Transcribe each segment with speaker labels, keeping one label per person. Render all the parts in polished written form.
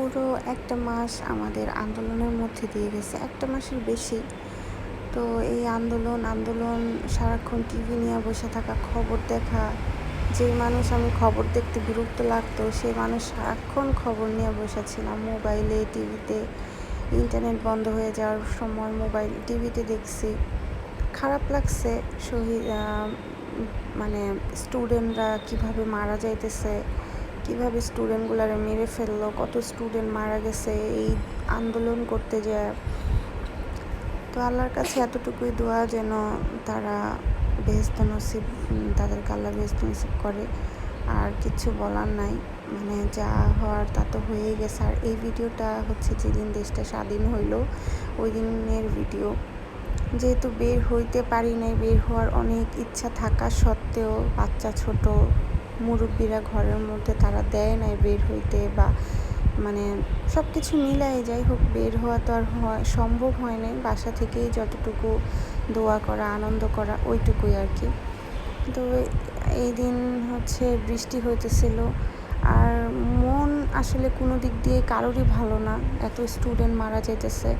Speaker 1: পুরো একটা মাস আমাদের আন্দোলনের মধ্যে দিয়ে গেছে, একটা মাসের বেশি। তো এই আন্দোলন সারাক্ষণ টিভি নিয়ে বসে থাকা, খবর দেখা। যেই মানুষ আমি খবর দেখতে বিরক্ত লাগতো, সেই মানুষ সারাক্ষণ খবর নিয়ে বসেছিলাম মোবাইলে, টিভিতে। ইন্টারনেট বন্ধ হয়ে যাওয়ার সময় মোবাইল টিভিতে দেখছি। খারাপ লাগছে। শহীদ মানে স্টুডেন্টরা কিভাবে মারা যাইতেছে, কিভাবে স্টুডেন্টগুলারে মেরে ফেললো, কত স্টুডেন্ট মারা গেছে এই আন্দোলন করতে যায়। তো আল্লাহর কাছে এতটুকুই দোয়া যেন তারা বেহেশত নসিব, তাদেরকে আল্লাহ বেহেশত নসিব করে। আর কিছু বলার নাই, মানে যা হওয়ার তা তো হয়েই গেছে। আর এই ভিডিওটা হচ্ছে যেদিন দেশটা স্বাধীন হইল ওই দিনের ভিডিও। যেহেতু বের হইতে পারি নাই, বের হওয়ার অনেক ইচ্ছা থাকা সত্ত্বেও বাচ্চা ছোট মুরব্বীরা ঘরের মধ্যে তারা দেয় নাই বের হইতে, বা মানে সব কিছু মিলাই যাই হোক বের হওয়া তো আর সম্ভব হয় নাই। বাসা থেকেই যতটুকু দোয়া করা, আনন্দ করা, ওইটুকুই আর কি। তো এই দিন হচ্ছে বৃষ্টি হইতেছিল, আর মন আসলে কোনো দিক দিয়ে কারোরই ভালো না। এত স্টুডেন্ট মারা যাইতেছে,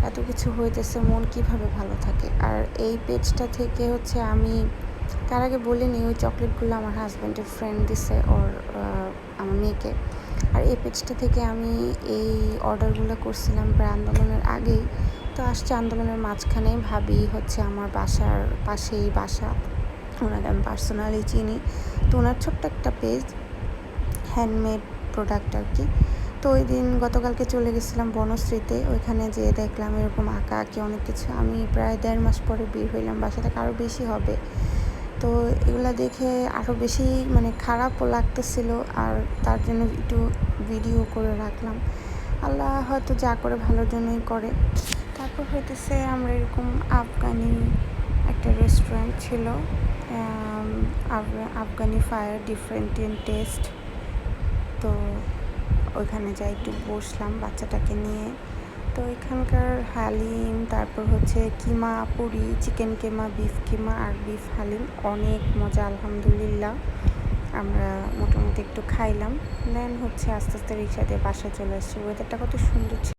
Speaker 1: এত কিছু হইতেছে, মন কিভাবে ভালো থাকে। আর এই পেজটা থেকে হচ্ছে আমি তার আগে বলিনি, ওই চকলেটগুলো আমার হাজব্যান্ডের ফ্রেন্ড দিছে ওর আমার মেয়েকে। আর এই পেজটা থেকে আমি এই অর্ডারগুলো করছিলাম প্রায় আন্দোলনের আগেই। তো আসছে আন্দোলনের মাঝখানেই, ভাবি হচ্ছে আমার বাসার পাশেই বাসা, ওনাকে আমি পার্সোনালি চিনি। তো ওনার ছোট্ট একটা পেজ, হ্যান্ডমেড প্রোডাক্ট আর কি। তো ওই দিন গতকালকে চলে গেছিলাম বনশ্রীতে, ওইখানে যেয়ে দেখলাম এরকম আঁকা আঁকি অনেক কিছু। আমি প্রায় 1.5 মাস পরে বের হইলাম, বাসা থেকে আরও বেশি হবে। তো এগুলা দেখে আরও বেশি মানে খারাপও লাগতেছিল, আর তার জন্য একটু ভিডিও করে রাখলাম। আল্লাহ হয়তো যা করে ভালোর জন্যই করে। তারপর হইতেছে আমরা এরকম আফগানি একটা রেস্টুরেন্ট ছিল, Afghani fire, different in test. তো ওইখানে যাই একটু বসলাম বাচ্চাটাকে নিয়ে। তো এখানকার হালিম, তারপর হচ্ছে কিমা পুরি, চিকেন কিমা, বিফ কিমা আর বিফ হালিম অনেক মজা আলহামদুলিল্লাহ। আমরা মোটামুটি একটু খাইলাম, দেন হচ্ছে আস্তে আস্তে রিক্সা দিয়ে বাসায় চলে আসছি। ওয়েদারটা কত সুন্দর ছিল।